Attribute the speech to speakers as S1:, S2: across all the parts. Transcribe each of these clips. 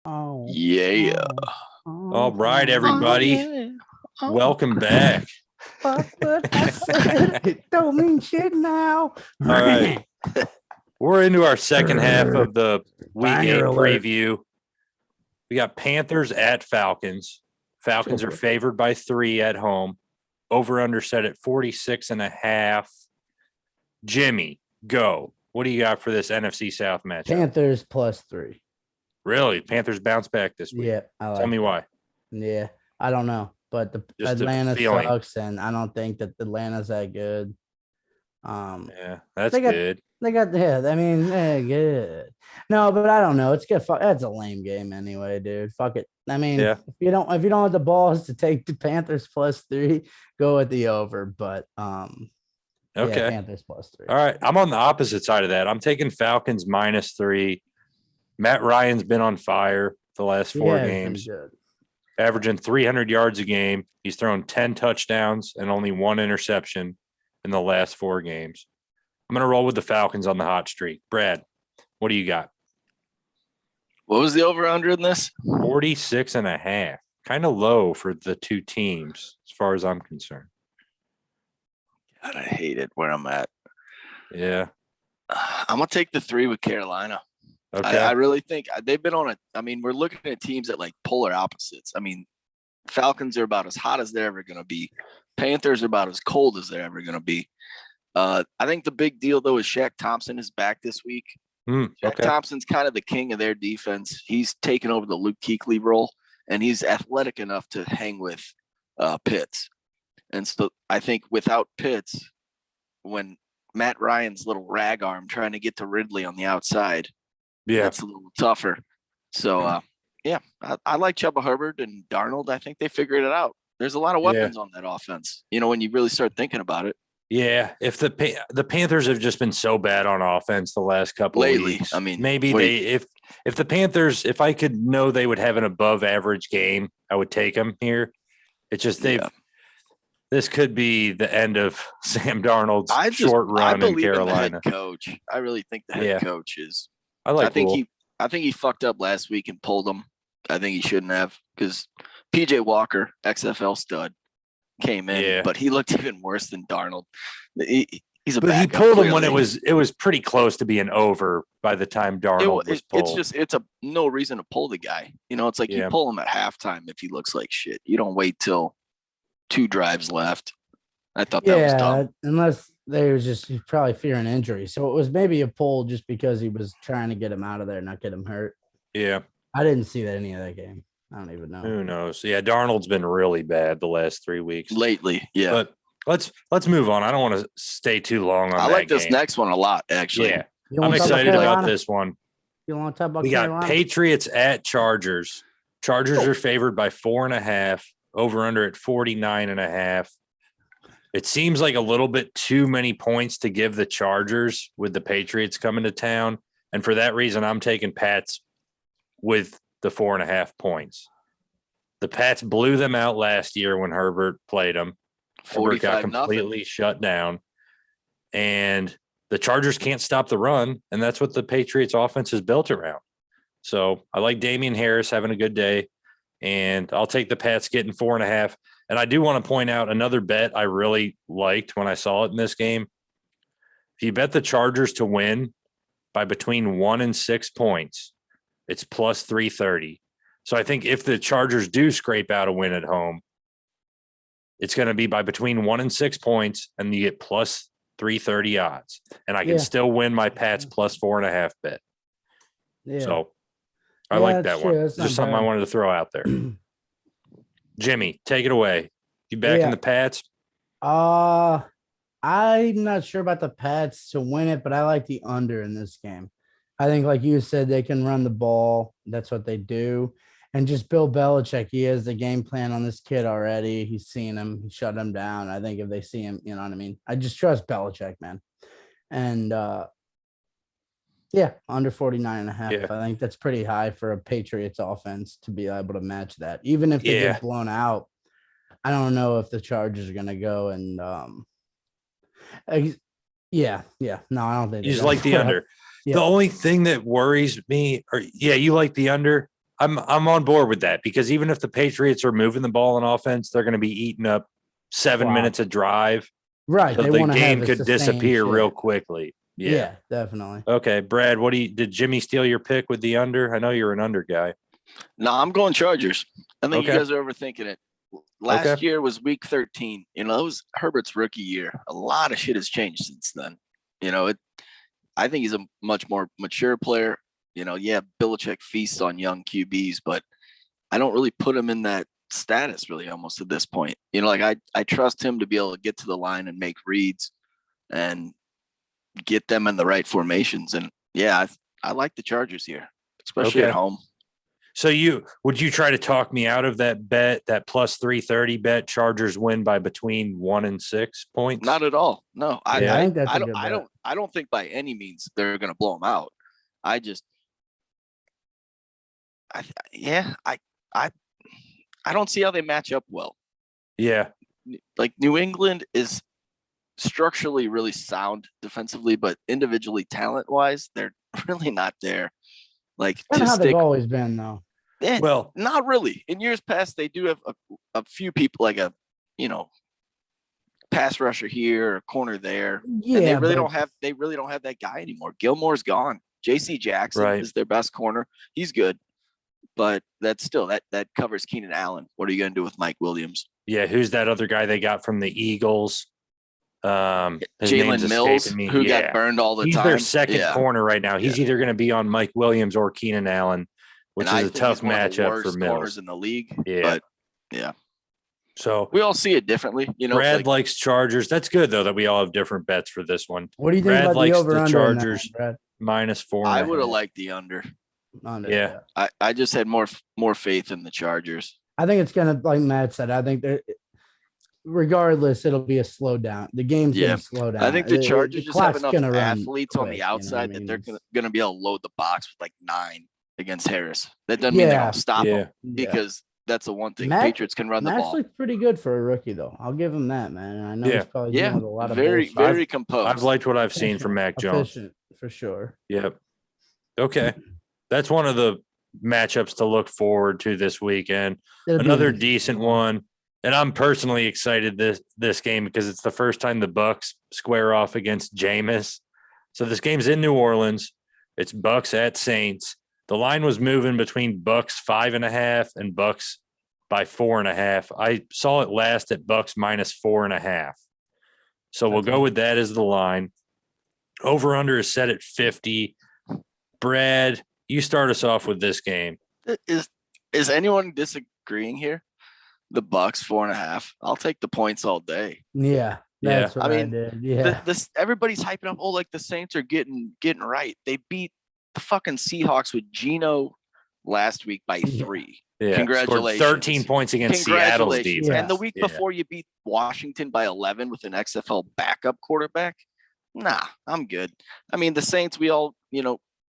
S1: Oh,
S2: Yeah.
S3: All right, everybody.
S2: yeah.
S3: Welcome back.
S1: Fuck what I said. It don't mean shit now.
S3: All right. We're into our second half of the Week 8
S1: Banger alert.
S3: preview. We got Panthers at Falcons. Falcons are favored by 3 at home. Over-under set at 46.5. Jimmy, go. What do you got for this NFC South matchup?
S1: Panthers +3.
S3: Really? Panthers bounce back this week?
S1: Yeah, I like
S3: Tell me why.
S1: Yeah, I don't know, but the
S3: Just a
S1: Atlanta
S3: feeling.
S1: sucks, and I don't think that Atlanta's that good.
S3: Yeah, that's
S1: they got-
S3: good.
S1: They got I mean, they're good. No, but I don't know. It's good. That's a lame game anyway, dude. Fuck it. I mean,
S3: Yeah.
S1: if you don't have the balls to take the Panthers +3, go with the over. But
S3: Okay.
S1: yeah, Panthers +3.
S3: All right. I'm on the opposite side of that. I'm taking Falcons -3. Matt Ryan's been on fire the last 4 games, averaging 300 yards a game. He's thrown 10 touchdowns and only 1 interception in the last 4 games. I'm going to roll with the Falcons on the hot streak. Brad, what do you got?
S2: What was the over-under in this?
S3: 46.5. Kind of low for the 2 teams as far as I'm concerned.
S2: God, I hate it where I'm at.
S3: Yeah.
S2: I'm going to take the 3 with Carolina.
S3: Okay.
S2: I really think they've been on we're looking at teams that like polar opposites. I mean, Falcons are about as hot as they're ever going to be. Panthers are about as cold as they're ever going to be. I think the big deal, though, is Shaq Thompson is back this week. Shaq Thompson's kind of the king of their defense. He's taken over the Luke Kuechly role, and he's athletic enough to hang with Pitts. And so I think without Pitts, when Matt Ryan's little rag arm trying to get to Ridley on the outside, that's a little tougher. So, I like Chuba Hubbard and Darnold. I think they figured it out. There's a lot of weapons on that offense, when you really start thinking about it.
S3: Yeah, if the Panthers have just been so bad on offense the last couple of weeks.
S2: I mean,
S3: maybe if the Panthers, if I could know they would have an above average game, I would take them here. It's just this could be the end of Sam Darnold's short run in Carolina.
S2: In the head coach. I really think the head coach is.
S3: I
S2: think he fucked up last week and pulled him. I think he shouldn't have, because PJ Walker, XFL stud, came in, but he looked even worse than Darnold. He's a. But
S3: he pulled him when it was pretty close to being over by the time Darnold was pulled.
S2: It's no reason to pull the guy. It's like you pull him at halftime if he looks like shit. You don't wait till 2 drives left. I thought that was dumb.
S1: Unless they were he's probably fearing injury. So it was maybe a pull just because he was trying to get him out of there, not get him hurt.
S3: Yeah.
S1: I didn't see any of that game. I don't even know.
S3: Who knows? Yeah, Darnold's been really bad the last 3 weeks.
S2: Lately, yeah.
S3: But let's move on. I don't want to stay too long on that.
S2: I like this next one a lot, actually.
S3: Yeah. I'm excited about this one.
S1: You want to talk about
S3: Carolina? We got Patriots at Chargers. Chargers are favored by 4.5, over under at 49.5. It seems like a little bit too many points to give the Chargers with the Patriots coming to town. And for that reason, I'm taking Pats with the 4.5 points. The Pats blew them out last year when Herbert played them. Herbert got completely shut down. And the Chargers can't stop the run, and that's what the Patriots offense is built around. So I like Damien Harris having a good day, and I'll take the Pats getting 4.5. And I do want to point out another bet I really liked when I saw it in this game. If you bet the Chargers to win by between 1 and 6 points, it's plus 330. So I think if the Chargers do scrape out a win at home, it's going to be by between 1 and 6 points, and you get plus 330 odds. And I can still win my Pats plus 4.5 bet. Yeah. So I like that one. It's just something I wanted to throw out there. Jimmy, take it away. You back in the Pats?
S1: I'm not sure about the Pats to win it, but I like the under in this game. I think, like you said, they can run the ball. That's what they do. And just Bill Belichick, he has the game plan on this kid already. He's seen him. He shut him down. I think if they see him, you know what I mean? I just trust Belichick, man. And, under 49.5. Yeah. I think that's pretty high for a Patriots offense to be able to match that. Even if they get blown out, I don't know if the Chargers are going to go and No, I don't think
S3: you just like the under. Yeah. The only thing that worries me, you like the under. I'm on board with that because even if the Patriots are moving the ball on offense, they're going to be eating up 7 minutes of drive.
S1: Right.
S3: So
S1: They
S3: the
S1: want to
S3: game
S1: have
S3: could disappear real quickly.
S1: Yeah, definitely.
S3: Okay, Brad, did Jimmy steal your pick with the under? I know you're an under guy.
S2: No, I'm going Chargers. I think you
S3: Okay.
S2: guys are overthinking it. Last year was week 13. It was Herbert's rookie year. A lot of shit has changed since then. I think he's a much more mature player. Belichick feasts on young QBs, but I don't really put him in that status really almost at this point. I trust him to be able to get to the line and make reads and get them in the right formations. And I like the Chargers here, especially at home.
S3: So would you try to talk me out of that bet, that plus 330 bet? Chargers win by between 1 and 6 points?
S2: Not at all. No,
S1: I think that's a good bet.
S2: I don't think by any means they're going to blow them out. I don't see how they match up well.
S3: Yeah.
S2: Like New England is structurally really sound defensively, but individually talent-wise, they're really not there. Like
S1: That's how they've always been, though.
S2: Well, not really. In years past, they do have a few people, like a pass rusher here, a corner there.
S1: Yeah,
S2: and they really don't have that guy anymore. Gilmore's gone. JC Jackson is their best corner. He's good. But that's still that covers Keenan Allen. What are you going to do with Mike Williams?
S3: Yeah, who's that other guy they got from the Eagles?
S2: Jalen Mills, who got burned all the time.
S3: He's their second corner right now. He's either going to be on Mike Williams or Keenan Allen, which is a tough matchup for Mills.
S2: Corners in the league.
S3: Yeah.
S2: But
S3: so
S2: we all see it differently.
S3: Brad likes Chargers. That's good though that we all have different bets for this one.
S1: What do you think
S3: Brad
S1: about
S3: likes
S1: the over
S3: the
S1: under
S3: Chargers
S1: Brad?
S3: -4.
S2: I would have liked the under.
S3: Yeah.
S2: I just had more faith in the Chargers.
S1: I think it's gonna, like Matt said, I think that regardless, it'll be a slow down. The game's gonna slow down.
S2: I think the Chargers just have enough athletes on
S1: quick,
S2: the outside that they're going to be able to load the box with like 9 against Harris. That doesn't
S1: Yeah.
S2: mean they're going to stop him
S1: Yeah.
S2: because that's the one thing.
S1: Mac-
S2: Patriots can run the
S1: Max
S2: ball.
S1: looks pretty good for a rookie, though. I'll give him that, man. And I know he's probably dealing with a lot of bullshit.
S2: very composed.
S3: I've liked what I've seen from Mac Jones.
S1: Efficient, for sure.
S3: Yep. Okay. That's one of the matchups to look forward to this weekend. Another decent one. And I'm personally excited this game because it's the first time the Bucs square off against Jameis. So this game's in New Orleans. It's Bucs at Saints. The line was moving between Bucs 5.5 and Bucs by 4.5. I saw it last at Bucs -4.5. So we'll go with that as the line. Over under is set at 50. Brad, you start us off with this game.
S2: Is anyone disagreeing here? The Bucs 4.5. I'll take the points all day.
S1: Yeah. That's what I did. Yeah.
S2: Everybody's hyping up. Oh, like the Saints are getting right. They beat the fucking Seahawks with Geno last week by 3.
S3: Yeah.
S2: Congratulations.
S3: Scored 13 points against Seattle's defense.
S2: And the week before you beat Washington by 11 with an XFL backup quarterback. Nah, I'm good. I mean, the Saints, we all,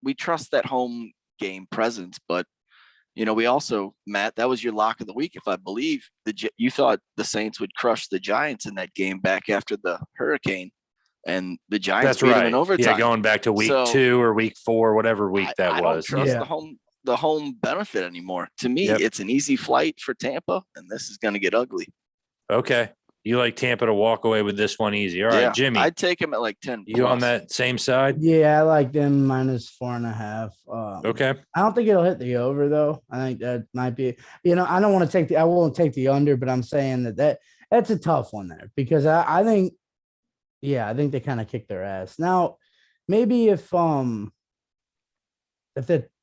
S2: we trust that home game presence, but we also, Matt, that was your lock of the week. If I believe you thought the Saints would crush the Giants in that game back after the hurricane, and the Giants beat them in overtime.
S3: Yeah, going back to week 2 or week 4, whatever week that was.
S2: I don't trust the home benefit anymore. To me, it's an easy flight for Tampa, and this is going to get ugly.
S3: Okay. You like Tampa to walk away with this one easy. All right, Jimmy.
S2: I'd take him at like 10.
S3: You on that same side?
S1: Yeah, I like them -4.5.
S3: Okay.
S1: I don't think it'll hit the over, though. I think that might be, I don't want to I won't take the under, but I'm saying that's a tough one there because I think they kind of kicked their ass. Now, maybe if the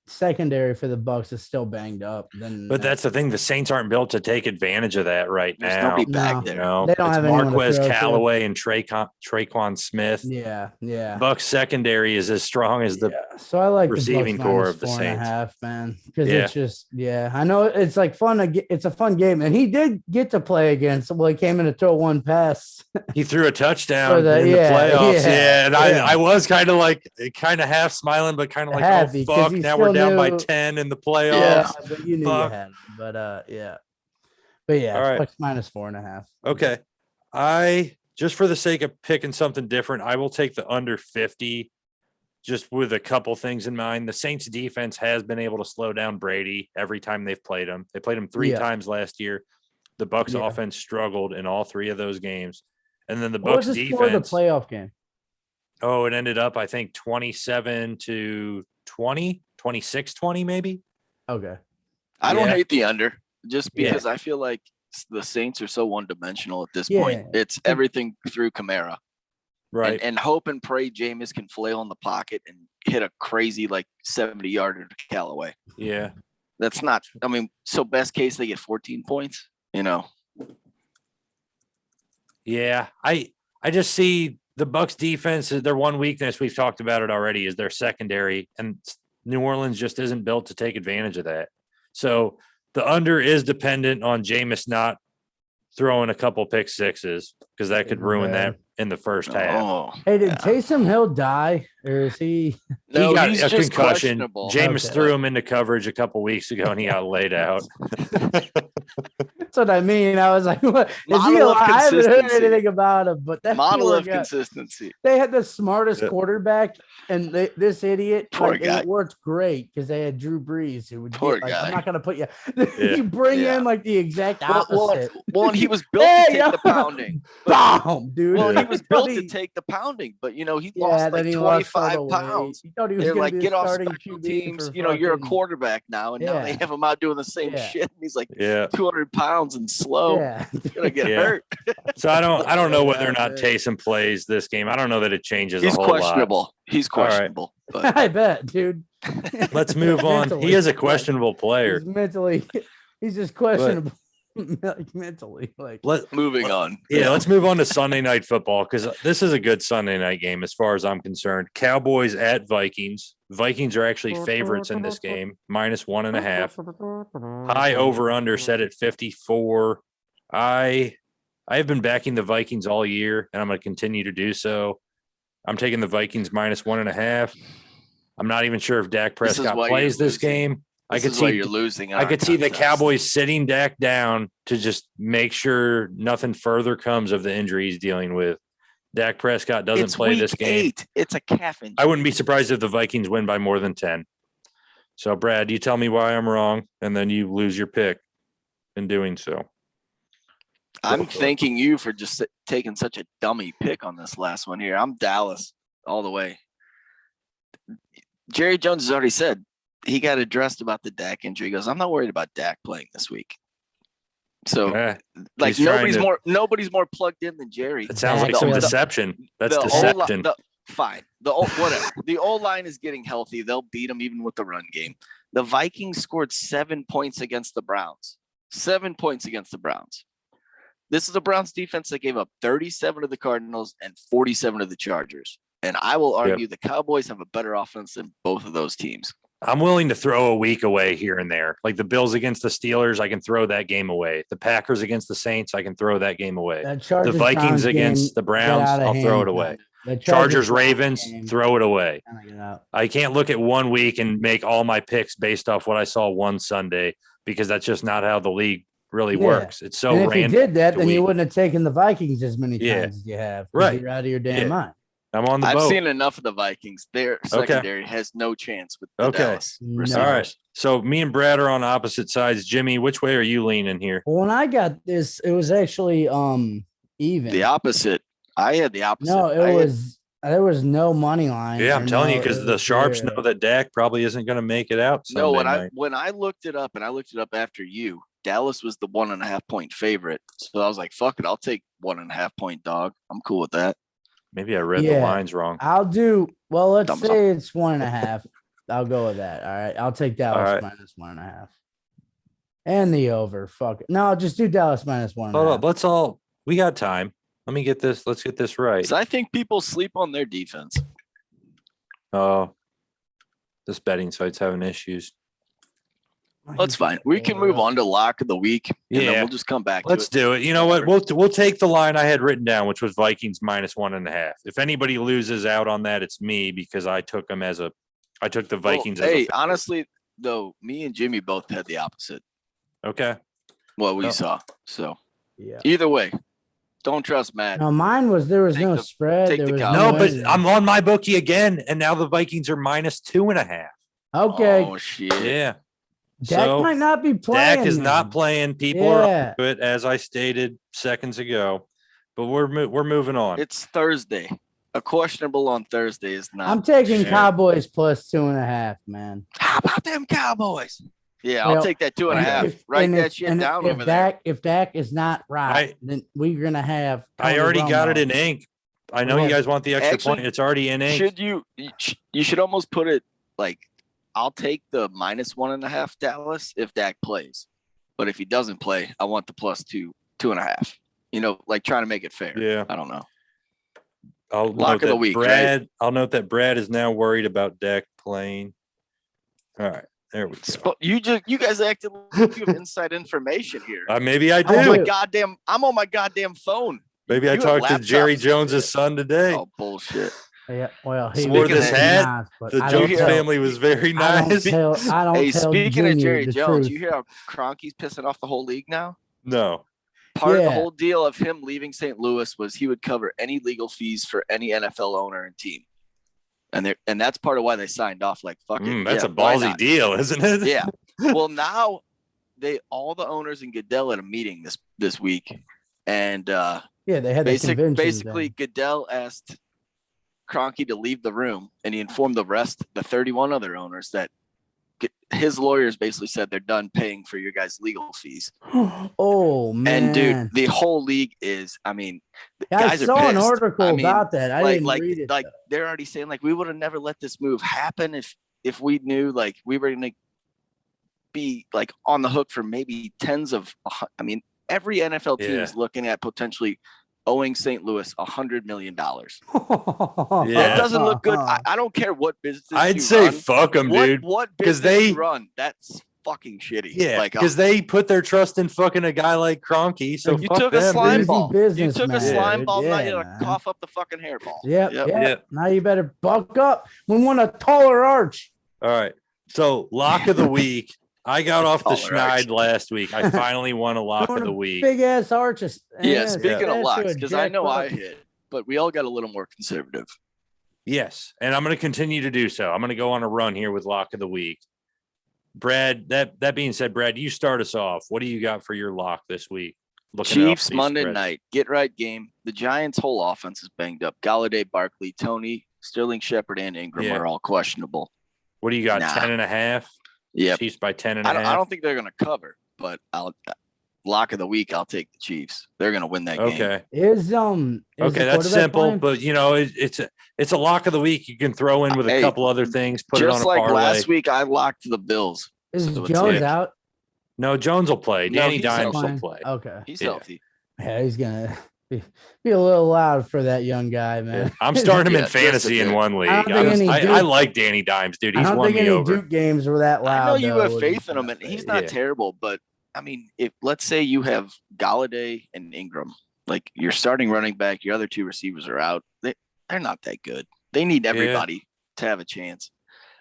S1: secondary for the Bucs is still banged up, then
S3: that's the thing. The Saints aren't built to take advantage of that right
S2: There's
S3: now.
S2: nobody back there.
S1: They don't have
S3: Marquez Callaway and Traquan Smith.
S1: Yeah.
S3: Bucs secondary is as strong as the
S1: so I like
S3: receiving
S1: the
S3: core of the Saints.
S1: 4.5, man, because it's just I know it's like fun. It's a fun game, and he did get to play against. Well, he came in to throw one pass.
S3: He threw a touchdown in the playoffs. And I was kind of half smiling, but kind of like,
S1: happy,
S3: oh fuck, now we're down by 10 in the playoffs.
S1: Yeah, but you knew you had him. But all right. Bucs -4.5.
S3: Okay, I just for the sake of picking something different, I will take the under 50. just with a couple things in mind. The Saints defense has been able to slow down Brady every time they've played him. They played him 3 times last year. The Bucs offense struggled in all 3 of those games. And then the
S1: What
S3: Bucs
S1: was the score of the
S3: defense.
S1: playoff game?
S3: Oh, it ended up, I think, 27-20, 26-20 maybe.
S1: Okay.
S2: I don't hate the under just because I feel like the Saints are so one-dimensional at this point. It's everything through Kamara.
S3: Right.
S2: And hope and pray Jameis can flail in the pocket and hit a crazy 70-yarder to Callaway.
S3: Yeah.
S2: That's not – I mean, so best case they get 14 points,
S3: Yeah. I just see the Bucs defense, their one weakness, we've talked about it already, is their secondary. And New Orleans just isn't built to take advantage of that. So the under is dependent on Jameis not throwing a couple pick sixes because that could ruin that in the first half.
S2: Oh,
S1: Hey, did Taysom Hill die, or is he?
S2: No,
S3: he got
S2: he's
S3: a
S2: just
S3: concussion.
S2: questionable.
S3: Jameis threw him into coverage a couple weeks ago, and he got laid out.
S1: That's what I mean. I was like, "What is he
S2: Model of
S1: alive?" I haven't heard
S2: consistency.
S1: anything about him, but that
S2: Model
S1: poor
S2: of
S1: guy-
S2: consistency.
S1: They had the smartest quarterback, and this idiot.
S2: Poor
S1: and
S2: guy.
S1: it worked great because they had Drew Brees, who would
S2: Poor
S1: get,
S2: guy.
S1: I'm not gonna put you. You bring in the exact opposite.
S2: Well, and he was built to take the pounding.
S1: Bomb, dude.
S2: Well, he was built to take the pounding, but he lost
S1: then he
S2: 25
S1: lost
S2: pounds.
S1: He thought he was
S2: They're
S1: gonna
S2: like,
S1: be
S2: get
S1: the
S2: off
S1: starting
S2: special
S1: QB
S2: teams.
S1: for
S2: You're a
S1: fucking-
S2: quarterback now, and now they have him out doing the same shit. And he's like 200 pounds and slow.
S1: Yeah.
S2: He's gonna get hurt.
S3: So I don't know whether or not Taysom plays this game. I don't know that it changes
S2: He's
S3: a whole
S2: questionable.
S3: lot.
S2: He's questionable. But
S1: I bet, dude.
S3: Let's move on.
S1: Mentally.
S3: He is a questionable player.
S1: He's just questionable mentally.
S2: moving on.
S3: Yeah, let's move on to Sunday Night Football because this is a good Sunday night game as far as I'm concerned. Cowboys at Vikings. Vikings are actually favorites in this game, -1.5. High over/under set at 54. I have been backing the Vikings all year, and I'm going to continue to do so. I'm taking the Vikings -1.5. I'm not even sure if Dak Prescott plays this game. I could see
S2: you're losing.
S3: I could see the Cowboys sitting Dak down to just make sure nothing further comes of the injury he's dealing with. Dak Prescott doesn't play this game.
S2: Week 8. It's a calf injury.
S3: I wouldn't be surprised if the Vikings win by more than 10. So, Brad, you tell me why I'm wrong, and then you lose your pick in doing so.
S2: I'm thanking you for just taking such a dummy pick on this last one here. I'm Dallas all the way. Jerry Jones has already said he got addressed about the Dak injury. He goes, I'm not worried about Dak playing this week. So, nobody's more plugged in than Jerry.
S3: It sounds like some deception. That's deception.
S2: Fine. Whatever. The O-line is getting healthy. They'll beat them even with the run game. The Vikings scored 7 points against the Browns. 7 points against the Browns. This is a Browns defense that gave up 37 to the Cardinals and 47 to the Chargers. And I will argue the Cowboys have a better offense than both of those teams.
S3: I'm willing to throw a week away here and there. Like the Bills against the Steelers, I can throw that game away. The Packers against the Saints, I can throw that game away. The Vikings against the Browns, I'll throw it away. Chargers Ravens, throw it away. I can't look at 1 week and make all my picks based off what I saw one Sunday because that's just not how the league really works. It's so random.
S1: If you did that, then you wouldn't have taken the Vikings as many times as you have.
S3: Right.
S1: You're out of your damn mind.
S3: I'm on the boat.
S2: I've seen enough of the Vikings. Their secondary has no chance with the Dallas receivers.
S3: All right. So me and Brad are on opposite sides. Jimmy, which way are you leaning here?
S1: Well, when I got this, it was actually even.
S2: The opposite. I had the opposite.
S1: No, there was no money line.
S3: Yeah, I'm telling you, because the sharps know that Dak probably isn't going to make it out.
S2: No, when I looked it up, and I looked it up after you, Dallas was the 1.5 point favorite. So I was like, fuck it, I'll take 1.5 point dog. I'm cool with that.
S3: Maybe I read the lines wrong.
S1: Let's say it's 1.5. I'll go with that. All right. I'll take Dallas -1.5. And the over. Fuck it. No, just do Dallas -1.5.
S3: Hold up. We got time. Let's get this right.
S2: So I think people sleep on their defense.
S3: Oh, this betting site's having issues.
S2: That's fine. We can move on to lock of the week. And then we'll just come back.
S3: Let's do it. You know what? We'll take the line I had written down, which was Vikings -1.5. If anybody loses out on that, it's me because I took them I took the Vikings.
S2: Honestly, though, me and Jimmy both had the opposite.
S3: Okay.
S2: What we saw. So either way. Don't trust Matt.
S1: No, mine was there was
S2: Take
S1: no
S2: the-
S1: spread.
S2: take
S1: There
S2: the
S1: was
S2: Cowboys.
S3: No,
S1: no
S3: but
S1: anything.
S3: I'm on my bookie again, and now the Vikings are -2.5.
S1: Okay.
S2: Oh shit.
S3: Yeah.
S1: Dak
S3: So
S1: might not be playing.
S3: Dak is
S1: then.
S3: not playing. People are
S1: Yeah.
S3: up to it, as I stated seconds ago. But we're moving on.
S2: It's Thursday. A questionable on Thursday is not.
S1: I'm taking
S3: Shit.
S1: Cowboys +2.5, man.
S2: How about them Cowboys? Yeah,
S1: Well,
S2: I'll take that 2.5.
S1: If-
S2: Write
S1: and
S2: that
S1: if-
S2: shit
S1: and
S2: down
S1: if
S2: over there.
S1: If Dak is not right, then we're gonna have.
S3: I
S1: Tony
S3: already got
S1: Romo.
S3: it in ink. I know
S1: Yeah.
S3: you guys want the extra
S2: Actually,
S3: point. It's already in ink.
S2: Should you should almost put it like I'll take the -1.5 Dallas if Dak plays. But if he doesn't play, I want the +2.5. Like trying to make it fair.
S3: Yeah.
S2: I don't know.
S3: I'll
S2: Lock
S3: note
S2: of the
S3: that
S2: week,
S3: Brad. I'll note that Brad is now worried about Dak playing. All right, there we go.
S2: You guys acted like you have inside information here.
S3: Maybe I
S1: I
S2: I'm
S3: do.
S1: do.
S2: I'm on my goddamn phone.
S3: Maybe I
S2: You have
S3: talked to Jerry
S2: laptops.
S3: Jones's son today.
S2: Oh bullshit.
S1: Yeah, well, he
S3: Swore
S1: was
S2: this
S1: very
S3: hat,
S1: nice, but
S3: The
S1: I
S3: Jones
S1: don't tell-
S3: family was very
S1: I don't
S3: nice.
S1: tell. I don't
S2: Hey,
S1: tell
S2: speaking of
S1: Junior
S2: Jerry
S1: the
S2: Jones,
S1: truth.
S2: you hear how Kroenke's pissing off the whole league now?
S3: No.
S2: Part of the
S1: Yeah.
S2: whole deal of him leaving St. Louis was he would cover any legal fees for any NFL owner and team. And that's part of why they signed off like fuck it.
S3: That's
S2: yeah,
S3: a
S2: why
S3: ballsy
S2: not?
S3: deal, isn't it?
S2: Yeah. Well, now all the owners in Goodell at a meeting this week, and
S1: Yeah, they had the convention.
S2: basically
S1: thing.
S2: Goodell asked Kroenke to leave the room, and he informed the 31 other owners that his lawyers basically said they're done paying for your guys' legal fees.
S1: Oh man,
S2: And dude, the whole league is, I mean, the
S1: I
S2: guys
S1: saw
S2: are
S1: an
S2: pissed.
S1: article
S2: I mean,
S1: about that. I didn't read it.
S2: like
S1: though.
S2: they're already saying like we would have never let this move happen if we knew like we were going to be like on the hook for maybe tens of. I mean, every NFL team
S3: Yeah.
S2: is looking at potentially owing St. Louis $100 million.
S3: Yeah.
S2: That doesn't look good. I don't care what business
S3: I'd
S2: you
S3: say
S2: run.
S3: fuck them, dude.
S2: What
S3: 'Cause
S2: business
S3: they-
S2: you run? That's fucking shitty.
S3: Yeah,
S2: like
S3: because they put their trust in fucking a guy like Kroenke. So
S2: you
S3: fuck
S2: took a
S3: them,
S2: slime
S3: dude.
S2: ball. You
S1: business,
S2: took a
S1: man,
S2: slime
S1: dude.
S2: ball. Now
S1: Yeah,
S2: you gotta
S1: man.
S2: cough up the fucking hairball.
S1: Yep,
S2: Yep.
S1: yep.
S3: Yep.
S1: Now you better buck up. We want a taller arch.
S3: All right. So lock of the week. I got off the
S2: Taller arch.
S3: schneid last week. I finally won a lock of the week.
S1: Big ass arches.
S2: Yeah, speaking of
S1: that's
S2: locks,
S1: a
S2: because I know I
S1: jackpot.
S2: hit, but we all got a little more conservative.
S3: Yes, and I'm going to continue to do so. I'm going to go on a run here with lock of the week. Brad, that being said, Brad, you start us off. What do you got for your lock this week? Looking up
S2: Chiefs
S3: these
S2: Monday
S3: spreads.
S2: night, get right game. The Giants' whole offense is banged up. Galladay, Barkley, Tony, Sterling Shepard, and Ingram
S3: Yeah.
S2: are all questionable.
S3: What do you got?
S2: Nah.
S3: 10.5?
S2: Yep.
S3: Chiefs by 10 and
S2: I
S3: a
S2: don't,
S3: half.
S2: I don't think they're going to cover, but lock of the week. I'll take the Chiefs. They're going to win that game.
S3: Okay.
S1: Is the
S3: Okay, that's
S1: quarterback
S3: simple,
S1: playing?
S3: but it's a lock of the week. You can throw in with a
S2: Hey,
S3: couple other things, put it on
S2: Just
S3: a
S2: like
S3: parlay.
S2: last week, I locked the Bills.
S1: Is
S2: so it's
S1: Jones
S2: like-
S1: out?
S3: No, Jones will play.
S2: No,
S3: Danny
S2: he's
S3: Dimes will
S1: Fine.
S3: play.
S1: Okay.
S2: He's
S3: Yeah.
S2: healthy.
S1: Yeah, he's gonna be a little loud for that young guy, man.
S3: Yeah. I'm starting him
S2: Yeah,
S3: in fantasy
S2: just a
S3: in
S2: bit.
S3: one league.
S1: I don't think any
S3: I
S1: Duke-
S3: like Danny Dimes, dude.
S1: I
S3: He's
S1: don't
S3: won
S1: think
S3: me
S1: any
S3: over.
S1: Duke games were that loud.
S2: I know you
S1: though,
S2: have
S1: with
S2: faith in him, and he's not
S3: Yeah.
S2: terrible. But I mean, if let's say you have Galladay and Ingram, like your starting running back, your other two receivers are out. They're not that good. They need everybody to have a chance.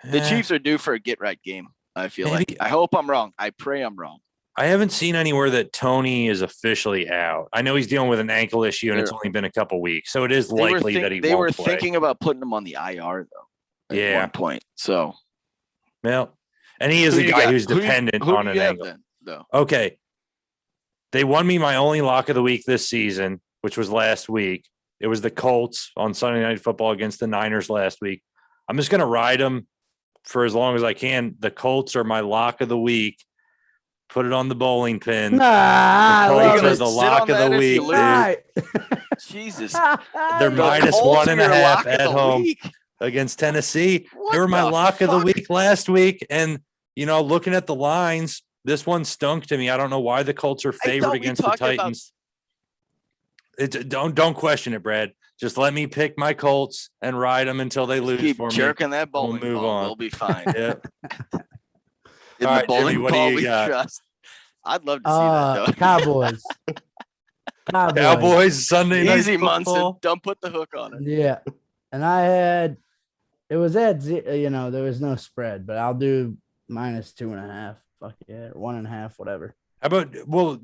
S2: The
S3: Yeah.
S2: Chiefs are due for a get right game. I feel
S3: Maybe-
S2: like. I hope I'm wrong. I pray I'm wrong.
S3: I haven't seen anywhere that Tony is officially out. I know he's dealing with an ankle issue, and it's
S2: They're-
S3: only been a couple weeks, so it is
S2: They were,
S3: likely that he
S2: they
S3: won't
S2: were
S3: play.
S2: thinking about putting him on the IR though. At
S3: Yeah.
S2: one point. So
S3: Well, and he is
S2: who
S3: a
S2: you
S3: guy
S2: got?
S3: who's
S2: Who you-
S3: dependent
S2: who
S3: on
S2: do
S3: an
S2: you have
S3: angle.
S2: then, though?
S3: Okay. They won me my only lock of the week this season, which was last week. It was the Colts on Sunday Night Football against the Niners last week. I'm just going to ride them for as long as I can. The Colts are my lock of the week. Put it on the bowling pin.
S1: Nah, I
S3: The
S1: love
S3: Colts are
S2: gonna
S1: it.
S3: the
S2: sit
S3: lock
S2: on
S3: of the
S2: that if you
S3: week,
S2: lose?
S3: dude.
S1: Right.
S2: Jesus.
S3: They're
S2: The
S3: minus
S2: Colts are
S3: 1.5
S2: your lock of
S3: at
S2: the
S3: home
S2: week?
S3: against Tennessee.
S2: What
S3: They were my
S2: the
S3: lock of the
S2: fuck?
S3: week last week. And, looking at the lines, this one stunk to me. I don't know why the Colts are
S2: I
S3: favored
S2: thought we
S3: against the
S2: talked about-
S3: Titans. Don't question it, Brad. Just let me pick my Colts and ride them until they lose
S2: Keep
S3: for me.
S2: jerking that bowling
S3: move
S2: ball.
S3: on.
S2: We'll be fine.
S3: Yeah.
S2: In
S3: All
S2: the
S3: right,
S2: bowling
S3: Jimmy, what do
S2: ball
S3: you
S2: we
S3: got?
S2: trust. I'd love to see that though.
S1: Cowboys.
S3: Cowboys Sunday night
S2: Easy, Munson.
S3: football.
S2: Don't put the hook on it.
S1: Yeah. And it was at, there was no spread, but I'll do -2.5 Fuck yeah, 1.5, whatever.
S3: How about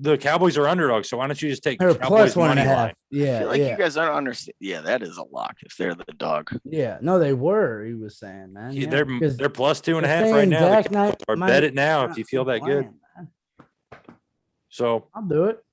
S3: the Cowboys are underdogs, so why don't you just take
S1: Or
S3: Cowboys
S1: plus 1.5.
S3: money line?
S2: I
S1: Yeah,
S2: feel like
S1: yeah,
S2: you guys don't understand. Yeah, that is a lock if they're the dog.
S1: yeah. No, they were. He was saying, man. Yeah,
S3: They're
S1: because
S3: plus 2.5
S1: they're
S3: right
S1: saying
S3: now.
S1: Dak
S3: The Cowboys are bet it now if
S1: not
S3: you feel
S1: be
S3: that good.
S1: playing, man.
S3: So
S1: I'll do it.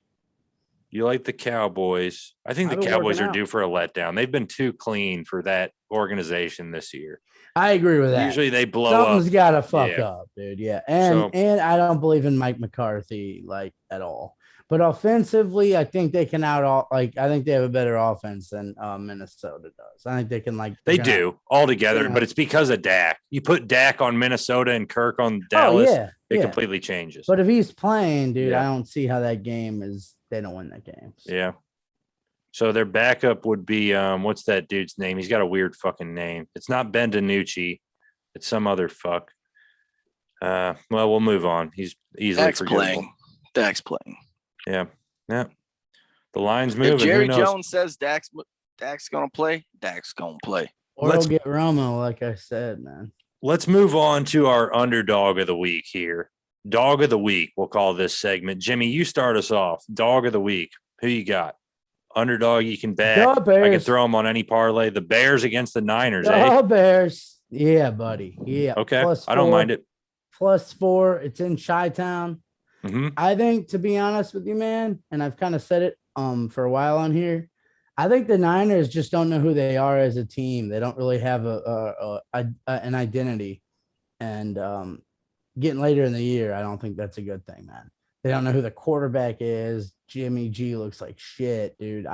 S3: you like the Cowboys? I think
S1: I've
S3: the
S1: been
S3: Cowboys
S1: working
S3: are
S1: out.
S3: due for a letdown. They've been too clean for that organization this year.
S1: I agree with that.
S3: Usually they blow
S1: Something's
S3: up.
S1: got to fuck
S3: Yeah.
S1: up, dude. Yeah, and I don't believe in Mike McCarthy like at all. But offensively, I think they can I think they have a better offense than Minnesota does. I think they can
S3: They do altogether,
S1: Yeah.
S3: but it's because of Dak. You put Dak on Minnesota and Kirk on
S1: Oh
S3: Dallas,
S1: yeah,
S3: it
S1: yeah.
S3: completely changes.
S1: But if he's playing, dude,
S3: Yeah.
S1: I don't see how that game is. They don't win that game. So.
S3: Yeah. So their backup would be what's that dude's name? He's got a weird fucking name. It's not Ben DiNucci. It's some other fuck. Well, we'll move on. He's easily forgettable.
S2: Dak's playing.
S3: Yeah. Yeah. The line's moving.
S2: If Jerry
S3: Who knows?
S2: Jones says Dak's gonna play, Dak's gonna play.
S1: Or they'll get Romo, like I said, man.
S3: Let's move on to our underdog of the week here. Dog of the week, we'll call this segment. Jimmy, you start us off. Dog of the week. Who you got? Underdog, you can back.
S1: The Bears.
S3: I can throw them on any parlay. The Bears against the Niners,
S1: The Bears. Yeah, buddy. Yeah.
S3: Okay.
S1: Plus
S3: I don't
S1: 4,
S3: mind it.
S1: +4. It's in Chi-Town.
S3: Mm-hmm.
S1: I think, to be honest with you, man, and I've kind of said it for a while on here, I think the Niners just don't know who they are as a team. They don't really have an identity. And getting later in the year, I don't think that's a good thing, man. They don't know who the quarterback is. Jimmy G looks like shit, dude.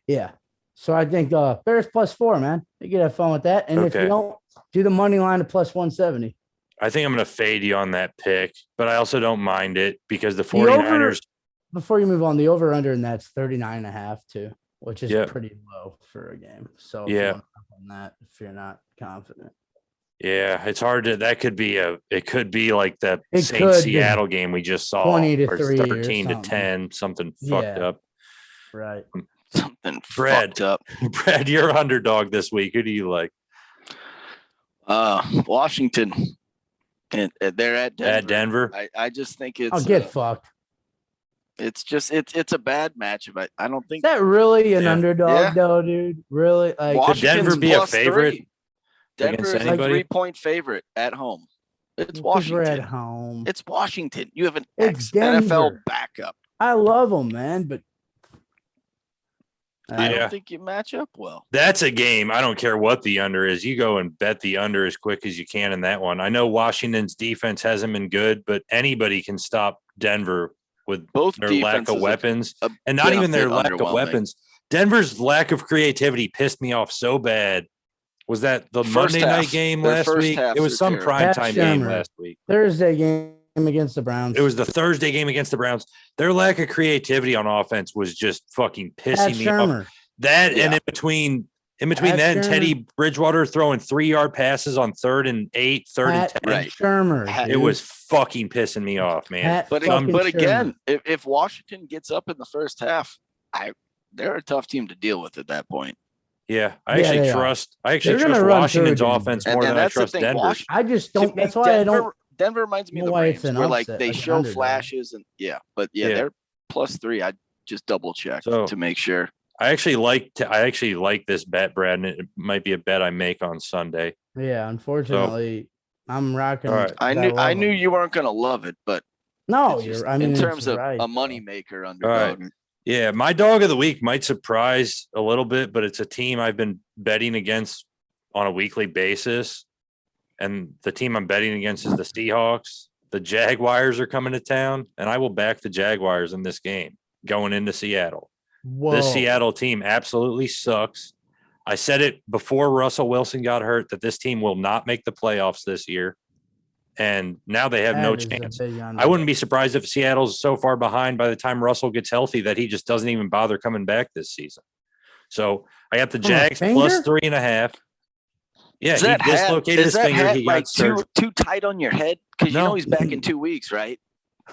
S1: Yeah. So I think Bears +4, man. You can have fun with that. And if you don't, do the money line at +170.
S3: I think I'm going to fade you on that pick, but I also don't mind it because the 49ers.
S1: Before you move on, the over-under in that's 39.5 too, which is pretty low for a game. So if you want to on that, if you're not confident.
S3: Yeah, it's hard to. That could be it could be like the Seattle game we just saw,
S1: 20-3
S3: or 13-10, something fucked up.
S1: Right.
S2: Something fucked up.
S3: Brad, you're underdog this week. Who do you like?
S2: Washington. And they're at Denver.
S3: At Denver.
S2: I just think it's.
S1: I'll get fucked.
S2: It's just it's a bad matchup. I don't think.
S1: Is that really an underdog though, dude? Really? Like,
S3: could Denver be a favorite?
S2: 3. Denver is a 3-point favorite at home. It's Washington.
S1: We're at home.
S2: It's Washington. You have an
S1: ex-NFL
S2: backup.
S1: I love them, man, but
S2: I don't think you match up well.
S3: That's a game. I don't care what the under is. You go and bet the under as quick as you can in that one. I know Washington's defense hasn't been good, but anybody can stop Denver with
S2: both
S3: their lack of weapons, and not even their lack of weapons. Denver's lack of creativity pissed me off so bad. Was that the Monday night game last week? It was some primetime game last week.
S1: Thursday game against the Browns.
S3: It was the Thursday game against the Browns. Their lack of creativity on offense was just fucking pissing me off. That and in between that and Teddy Bridgewater throwing 3-yard passes on 3rd and 8, 3rd and 10.
S2: Right.
S1: Shermer,
S3: it was fucking pissing me off, man.
S2: But again, if Washington gets up in the first half, they're a tough team to deal with at that point.
S3: Yeah, I actually trust Washington's offense more than I trust Denver's.
S1: I just don't. That's why I don't.
S2: Denver reminds me of the Rams, where like they show flashes and they're +3. I just double check to make sure.
S3: I actually like this bet, Brad, and it might be a bet I make on Sunday.
S1: Yeah, unfortunately, I'm rocking.
S3: Right.
S2: I knew you weren't gonna love it, but
S1: no,
S2: in terms of a moneymaker underdog.
S3: Right. Yeah, my dog of the week might surprise a little bit, but it's a team I've been betting against on a weekly basis. And the team I'm betting against is the Seahawks. The Jaguars are coming to town, and I will back the Jaguars in this game going into Seattle.
S1: Whoa.
S3: This Seattle team absolutely sucks. I said it before Russell Wilson got hurt that this team will not make the playoffs this year. And now they have no chance. I wouldn't be surprised if Seattle's so far behind by the time Russell gets healthy that he just doesn't even bother coming back this season. So I got the Jags +3.5. Yeah, he dislocated his finger. He got
S2: too tight on your head because you know he's back in 2 weeks, right?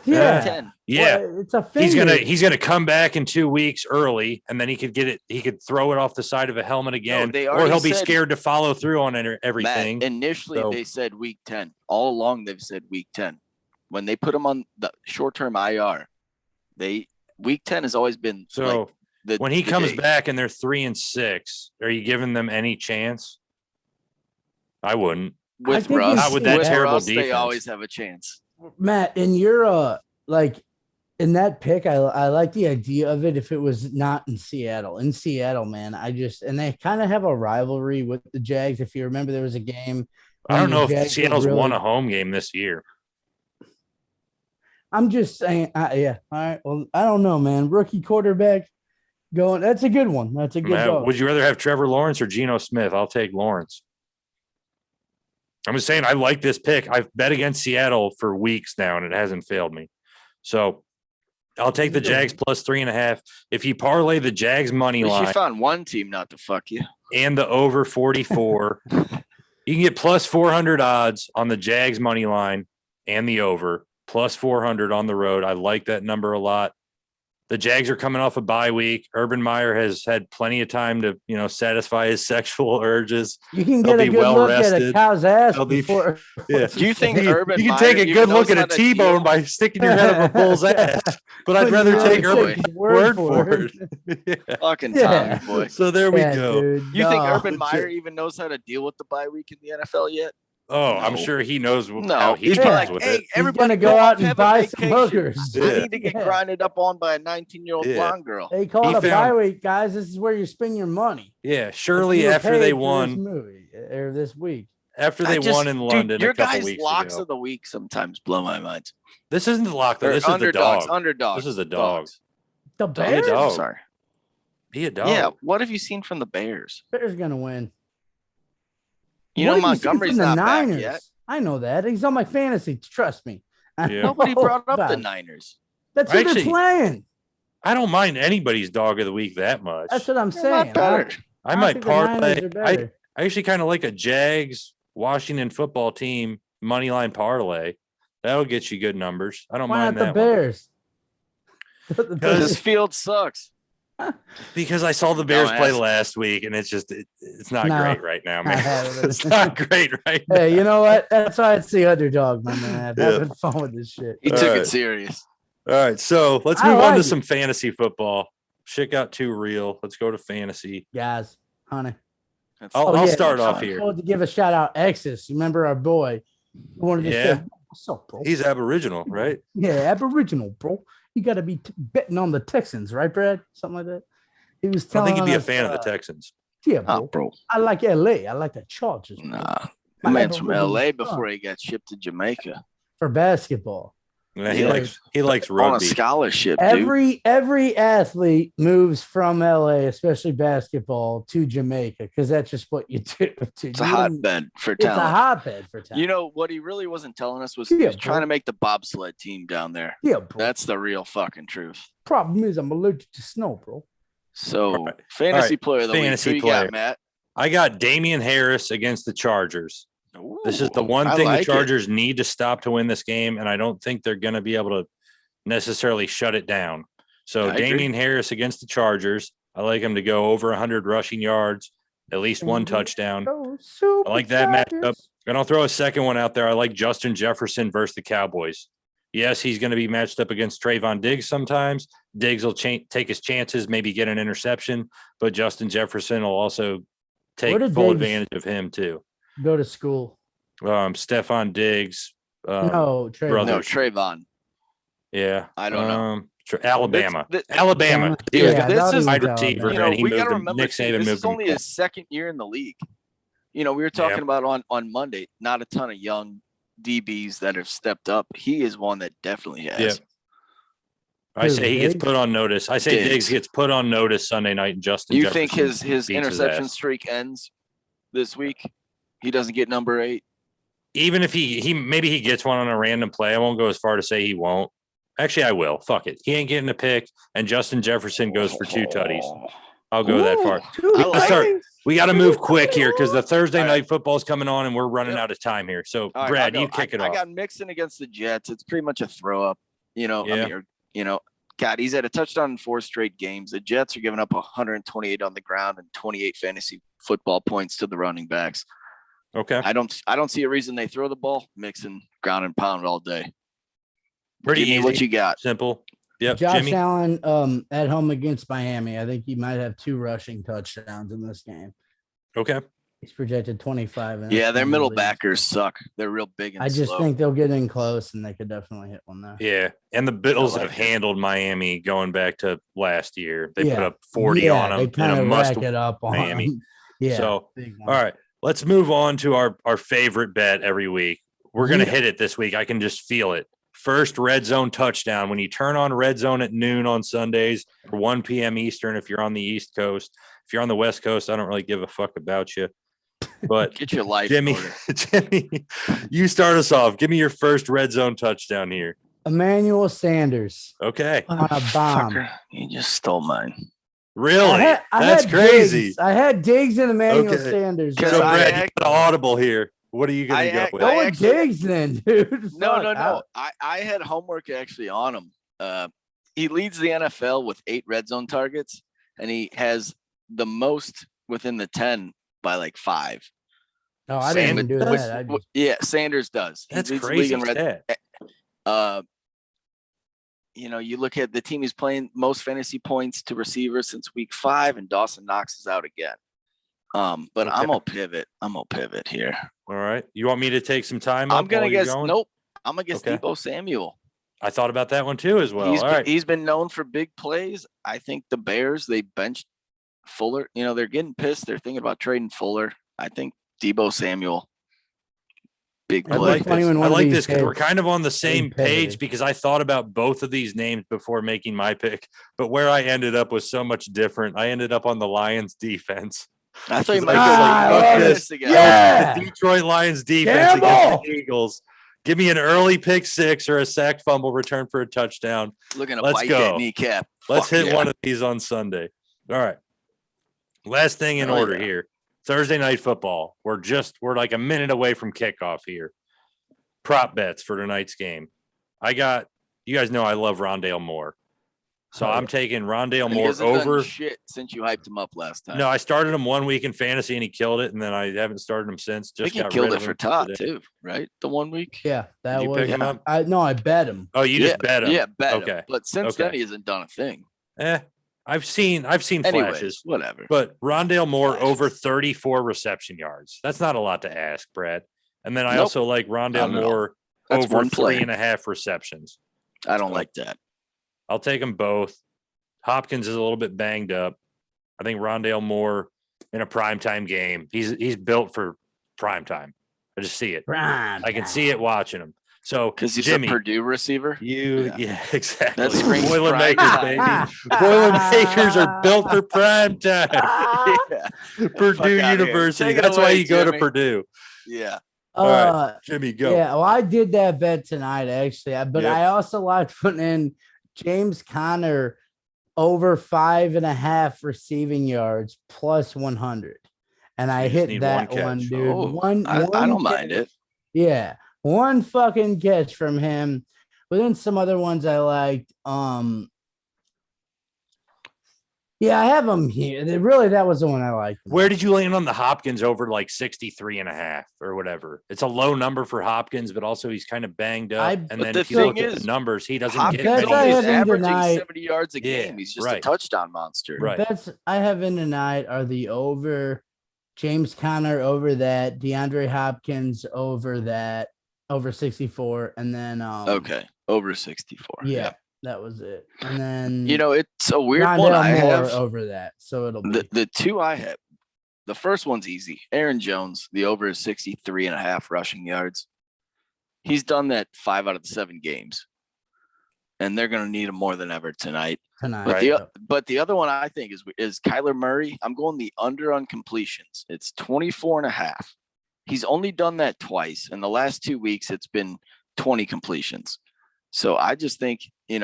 S1: Yeah,
S3: well,
S1: it's a finger.
S3: He's gonna come back in 2 weeks early, and then he could get it. He could throw it off the side of a helmet again, or he'll be scared to follow through on everything.
S2: Matt, initially, they said week 10. All along, they've said week 10. when they put him on the short-term IR, week 10 has always been
S3: So
S2: like
S3: when he comes
S2: day.
S3: back and they're 3-6, are you giving them any chance? I wouldn't.
S2: With
S1: think we
S2: Russ.
S3: Not with that
S2: with
S3: terrible
S2: Russ, they
S3: defense.
S2: always have a chance.
S1: Matt, in your like in that pick, I like the idea of it if it was not in Seattle. In Seattle, man, and they kind of have a rivalry with the Jags. If you remember, there was a game.
S3: I don't know if
S1: Jags were
S3: Seattle's
S1: really-
S3: won a home game this year.
S1: I'm just saying, yeah. All right. Well, I don't know, man. Rookie quarterback going. That's a good one. That's a good dog.
S3: Would you rather have Trevor Lawrence or Geno Smith? I'll take Lawrence. I'm just saying I like this pick. I've bet against Seattle for weeks now, and it hasn't failed me. So I'll take the Jags plus 3.5. If you parlay the Jags money
S2: At least
S3: line
S2: you found one team not to fuck you.
S3: and the over 44, you can get plus 400 odds on the Jags money line and the over, plus 400 on the road. I like that number a lot. The Jags are coming off a bye week. Urban Meyer has had plenty of time to, satisfy his sexual urges.
S1: You can
S3: They'll
S1: get a
S3: be
S1: good
S3: well
S1: look at a
S3: rested.
S1: cow's ass
S3: They'll be-
S1: before.
S3: Yeah.
S2: Do you think
S3: You
S2: Urban
S3: can
S2: Meyer
S3: take a
S2: even
S3: good look
S2: knows
S3: at a
S2: how to
S3: T-bone
S2: deal?
S3: by sticking your head up a bull's ass, but I'd rather
S2: Tommy
S3: take
S2: Boy.
S3: Urban's word for it. Yeah.
S2: Fucking
S1: Yeah.
S2: Tommy boy.
S3: So there we
S1: Yeah,
S3: go.
S1: dude,
S2: You think
S1: no.
S2: Urban Meyer even knows how to deal with the bye week in the NFL yet?
S3: Oh, I'm
S2: No.
S3: sure he knows how
S2: No,
S3: he
S2: he's
S3: deals
S2: probably like,
S3: with
S2: hey,
S3: it.
S2: everybody
S1: gonna go out
S2: off,
S1: and
S2: have a
S1: buy some
S2: vacation.
S1: hookers.
S2: I
S3: Yeah.
S2: need to get
S1: Yeah.
S2: grinded up on by a 19-year-old
S3: Yeah.
S2: blonde girl.
S1: They call
S3: He
S1: it a bye
S3: found-
S1: week, guys. This is where you spend your money.
S3: Yeah,
S1: If
S3: surely
S1: you were
S3: after
S1: paid
S3: they
S1: for this
S3: won,
S1: movie or this week.
S3: won in London
S2: your
S3: a couple
S2: guys'
S3: weeks
S2: locks
S3: ago.
S2: of the week sometimes blow my mind.
S3: This isn't the lock though.
S2: Or
S3: This is the
S2: underdogs,
S3: dog.
S2: underdogs.
S3: This is the dog.
S2: dogs.
S1: The
S3: Be a
S1: Bears,
S3: dog.
S2: Sorry.
S3: Be a dog.
S2: Yeah, what have you seen from the Bears?
S1: Bears gonna win.
S2: You
S1: What
S2: know
S1: have seen
S2: Montgomery's
S1: from the
S2: not back
S1: Niners?
S2: yet.
S1: I know that. He's on my fantasy. Trust me. I
S3: Yeah.
S2: Nobody
S1: know
S2: brought up
S1: about
S2: the
S1: it.
S2: Niners.
S1: That's
S3: I
S1: who they're
S3: actually-
S1: playing.
S3: I don't mind anybody's dog of the week that much.
S1: That's what I'm
S2: They're
S1: saying.
S2: not better.
S3: I might
S1: think the Niners
S3: parlay.
S1: are better.
S3: I actually kind of like a Jags Washington football team money line parlay. That'll get you good numbers. I don't
S1: Why
S3: mind
S1: not the
S3: that one.
S1: Bears? The
S2: This
S1: Bears.
S2: field sucks.
S3: Because I saw the Bears play
S2: Dumbass.
S3: last week, and it's just it's not
S1: No.
S3: great right now, man.
S1: haven't.
S3: It's not great right now.
S1: Hey, you know what? That's why it's the underdog, my man.
S3: Yeah.
S1: Having fun with this shit.
S2: He
S3: All
S2: took
S3: right.
S2: it serious.
S3: All right, so let's
S1: I
S3: move on to
S1: like it.
S3: some fantasy football. Shit got too real. Let's go to fantasy.
S1: Guys, honey.
S2: That's-
S3: I'll
S1: yeah,
S3: start off
S1: I
S3: here.
S1: wanted to give a shout out, Exis. Remember our boy who wanted to
S3: Yeah.
S1: say, "What's up, bro?"
S3: He's Aboriginal, right?
S1: Yeah, Aboriginal, bro. You got to be betting on the Texans, right, Brad? Something like that. He was
S3: I
S1: telling
S3: think he'd be a
S1: us,
S3: fan of the Texans.
S1: Yeah, bro.
S2: Oh, bro.
S1: I like LA. I like the Chargers. bro.
S2: Nah.
S1: My
S2: Man's from
S1: Aboriginal
S2: LA
S1: son.
S2: before he got shipped to Jamaica.
S1: For basketball.
S3: Yeah,
S2: Yeah.
S3: he likes
S2: On a
S3: rugby.
S2: scholarship, dude.
S1: Every athlete moves from LA, especially basketball, to Jamaica because that's just what you do.
S2: It's a hotbed for
S1: It's a
S2: talent.
S1: hotbed for talent.
S2: You know what he really wasn't telling us was he
S1: Yeah,
S2: was trying
S1: bro.
S2: to make the bobsled team down there.
S1: Yeah, bro.
S2: That's the real fucking truth.
S1: Problem is I'm allergic to snow, bro.
S2: So
S3: All right.
S2: fantasy player of the
S3: Fantasy
S2: week. Who you
S3: player.
S2: got, Matt?
S3: I got Damien Harris against the Chargers. This is the
S2: Ooh,
S3: one
S2: I
S3: thing
S2: like
S3: the
S2: it.
S3: Chargers need to stop to win this game, and I don't think they're going to be able to necessarily shut it down. So
S2: I agree.
S3: Damien Harris against the Chargers. I like him to go over 100 rushing yards, at least one touchdown. I like that matchup. And I'll throw a second one out there. I like Justin Jefferson versus the Cowboys. Yes, he's going to be matched up against Trayvon Diggs sometimes. Diggs will take his chances, maybe get an interception, but Justin Jefferson will also take
S1: Where did
S3: full
S1: Diggs-
S3: advantage of him too.
S1: Go to school.
S3: Stephon Diggs.
S1: No, Trey.
S3: brother.
S2: No, Trayvon.
S3: Yeah.
S2: I don't know.
S3: Alabama.
S2: This-
S3: Alabama. He
S2: Yeah,
S3: was
S1: Yeah,
S3: a
S2: this
S1: that'll
S2: is-
S1: be
S3: wide
S1: Alabama.
S3: receiver,
S2: You know,
S3: and he
S2: we
S3: moved
S2: got to
S3: him.
S2: remember,
S3: Nick
S2: too,
S3: Saban
S2: this
S3: moved
S2: is
S3: him.
S2: only his second year in the league. You know, we were talking
S3: Yep.
S2: about on Monday, not a ton of young DBs that have stepped up. He is one that definitely has.
S3: Yep. I say he gets
S1: Diggs?
S3: put on notice. I say
S2: Diggs.
S3: Diggs gets put on notice Sunday night, and Justin.
S2: You think
S3: Jefferson
S2: his
S3: beats
S2: interception
S3: ass.
S2: streak ends this week? He doesn't get number 8.
S3: Even if he maybe he gets one on a random play, I won't go as far to say he won't. Actually, I will. Fuck it. He ain't getting a pick, and Justin Jefferson goes for 2 tutties. I'll go that far.
S2: I like it.
S3: We got to move quick here because the Thursday
S2: All right.
S3: night football is coming on, and we're running
S2: Yep.
S3: out of time here. So,
S2: All right,
S3: Brad,
S2: I'll
S3: you
S2: go.
S3: kick it
S2: I
S3: off.
S2: got Mixon against the Jets. It's pretty much a throw up. You know,
S3: Yeah.
S2: I mean, God, he's had a touchdown in 4 straight games. The Jets are giving up 128 on the ground and 28 fantasy football points to the running backs.
S3: Okay.
S2: I don't see a reason they throw the ball. Mixon ground and pound all day.
S3: Pretty
S2: Give me
S3: easy.
S2: what you got.
S3: Simple. Yep.
S1: Josh
S3: Jimmy.
S1: Allen at home against Miami. I think he might have 2 rushing touchdowns in this game.
S3: Okay.
S1: He's projected 25. in
S2: Yeah,
S1: this
S2: their
S1: game,
S2: middle
S1: at least.
S2: backers suck. They're real big and
S1: I just
S2: slow.
S1: think they'll get in close and they could definitely hit one there.
S3: Yeah. And the Bills
S2: like
S3: have
S2: it.
S3: handled Miami going back to last year. They put
S1: Yeah.
S3: up 40 on
S1: They
S3: them in
S1: kind
S3: a
S1: of
S3: must.
S1: rack it up on
S3: Miami.
S1: them. Yeah.
S3: So,
S1: big one.
S3: all right. Let's move on to our favorite bet every week. We're going to
S1: Yeah.
S3: hit it this week. I can just feel it. First red zone touchdown. When you turn on red zone at noon on Sundays or 1 p.m. Eastern, if you're on the East Coast, if you're on the West Coast, I don't really give a fuck about you. But
S2: Get your life
S3: Jimmy,
S2: in order.
S3: Jimmy, you start us off. Give me your first red zone touchdown here.
S1: Emmanuel Sanders
S3: Okay.
S1: on a bomb.
S2: Fucker, you just stole mine.
S3: Really?
S1: I
S3: That's
S1: had
S3: crazy.
S1: Diggs. I had Diggs and Emmanuel
S3: Okay.
S1: Sanders.
S2: Because
S3: So,
S2: I
S3: Brad, you
S2: act-
S3: got an audible here. What are you going
S2: I
S3: to go
S2: act-
S3: with?
S1: Go
S2: I
S1: with
S2: actually-
S1: Diggs then, dude.
S2: No.
S1: Fuck,
S2: I had homework actually on him. He leads the NFL with 8 red zone targets, and he has the most within the 10 by like 5.
S1: No, I
S3: Sand-
S1: didn't do
S2: Which-
S1: that. I just,
S2: yeah, Sanders does. He
S3: That's
S2: leads the league
S3: crazy.
S2: in red.
S3: Stat.
S2: You look at the team he's playing most fantasy points to receivers since week 5, and Dawson Knox is out again. But I'm gonna pivot. I'm gonna pivot here.
S3: All right. You want me to take some time?
S2: I'm
S3: up
S2: gonna
S3: while you're
S2: guess.
S3: going?
S2: Nope. I'm gonna guess
S3: Okay.
S2: Debo Samuel.
S3: I thought about that one too as well. All right.
S2: He's been known for big plays. I think the Bears, they benched Fuller. They're getting pissed. They're thinking about trading Fuller. I think Debo Samuel. Big
S1: That'd
S3: I
S1: be
S2: play.
S3: like
S1: funny
S3: this.
S1: when
S3: I
S1: one of
S3: like
S1: these
S3: this because we're
S1: picks
S3: kind of on the same page
S1: pivoted.
S3: because I thought about both of these names before making my pick, but where I ended up was so much different. I ended up on the Lions defense.
S2: I thought you
S3: Because
S2: might
S3: I
S2: go
S3: was
S2: like
S3: like,
S2: fuck
S3: fuck
S2: this
S3: this.
S2: again.
S1: Yeah.
S3: The Detroit Lions defense against
S1: Gamble.
S3: the Eagles. Give me an early pick 6 or a sack fumble return for a touchdown.
S2: Looking to
S3: Let's
S2: bite
S3: go.
S2: that kneecap.
S3: Let's
S2: Fuck
S3: hit
S2: yeah.
S3: one of these on Sunday. All right. Last thing in
S2: Oh,
S3: order
S2: yeah.
S3: here. Thursday night football. We're like a minute away from kickoff here. Prop bets for tonight's game. You guys know I love Rondale Moore. So
S1: Oh,
S3: I'm
S1: yeah.
S3: taking Rondale
S2: And he
S3: Moore
S2: hasn't done
S3: over.
S2: shit since you hyped him up last time.
S3: No, I started him 1 week in fantasy and he killed it, and then I haven't started him since.
S2: I
S3: Just
S2: think he
S3: got
S2: killed
S3: rid
S2: it
S3: of
S2: for
S3: him
S2: Todd
S3: today.
S2: too, right? The 1 week.
S1: yeah, that
S3: Did you
S1: was.
S3: pick him up?
S1: No, I bet him.
S3: Oh, you just bet him.
S2: Yeah, bet
S3: Okay.
S2: him. But since
S3: Okay.
S2: then, he hasn't done a thing.
S3: I've seen
S2: Anyways,
S3: flashes.
S2: whatever.
S3: But Rondale Moore
S2: Flashes.
S3: over 34 reception yards. That's not a lot to ask, Brad. And then I
S2: Nope.
S3: also like Rondale
S2: Not at all.
S3: Moore
S2: That's
S3: over
S2: one play.
S3: 3.5 receptions.
S2: I don't
S3: So,
S2: like that.
S3: I'll take them both. Hopkins is a little bit banged up. I think Rondale Moore in a primetime game. He's built for primetime. I just see it. I can see it watching him. So
S2: Because he's
S3: Jimmy,
S2: a Purdue receiver.
S3: yeah, exactly.
S2: That screams
S3: Boilermakers,
S2: prime
S3: baby. Boilermakers are built for prime time.
S2: Yeah.
S3: Purdue
S2: outta here.
S3: University.
S2: Take it
S3: That's why
S2: away,
S3: you go to
S2: Jimmy.
S3: Purdue.
S2: Yeah.
S3: All right. Jimmy, go.
S1: Yeah, well, I did that bet tonight, actually. But
S3: Yep.
S1: I also liked putting in James Conner over 5.5 receiving yards plus 100. And I
S3: you just
S1: hit
S3: need
S1: that
S3: one
S1: one,
S3: catch.
S1: dude.
S2: Oh,
S1: One,
S2: I
S1: one
S2: don't mind
S1: catch.
S2: it.
S1: Yeah. One fucking catch from him. But then some other ones I liked. Yeah, I have them here. That was the one I liked.
S3: Where did you land on the Hopkins over like 63.5 or whatever? It's a low number for Hopkins, but also he's kind of banged up. And
S2: But
S3: then
S2: the
S3: if you look
S2: thing
S3: at the
S2: is,
S3: numbers, he doesn't
S2: Hopkins
S3: get
S1: That's
S3: many.
S1: I
S2: only is
S1: have in
S2: averaging
S1: tonight.
S2: 70 yards a
S3: Yeah,
S2: game. He's just
S3: right.
S2: a touchdown monster.
S3: Right.
S1: Bets I have in tonight are the over James Conner over that, DeAndre Hopkins over that, over 64, and then
S2: Okay. Over 64.
S1: yeah, that was it. And then
S2: It's a weird
S1: Rondale
S2: one I
S1: Moore
S2: have.
S1: over that, so it'll be
S2: The two I have. The first one's easy. Aaron Jones, the over is 63.5 rushing yards. He's done that 5 out of the 7 games. And they're going to need him more than ever tonight.
S1: tonight.
S3: Right.
S2: But the other one I think is Kyler Murray. I'm going the under on completions. It's 24.5. He's only done that twice. In the last 2 weeks, it's been 20 completions. So I just think, they're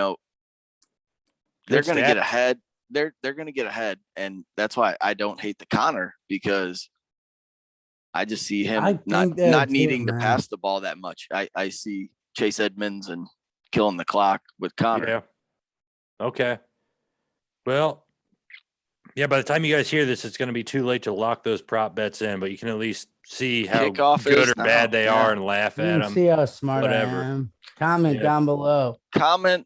S3: Good
S2: going to
S3: stat.
S2: get ahead. They're going to get ahead. And that's why I don't hate the Connor, because I just see
S1: I
S2: him
S1: think
S2: not
S1: that too,
S2: needing to
S1: man.
S2: pass the ball that much. I see Chase Edmonds and killing the clock with Connor.
S3: Yeah. Okay. Well, yeah, by the time you guys hear this, it's going to be too late to lock those prop bets in, but you can at least see how
S2: Kickoff
S3: good
S2: is
S3: or bad
S2: now,
S3: they
S2: yeah.
S3: are and laugh
S1: You
S3: at
S1: can
S3: them.
S1: see how smart
S3: whatever.
S1: I am. Comment
S3: Yeah.
S1: down below.
S2: Comment,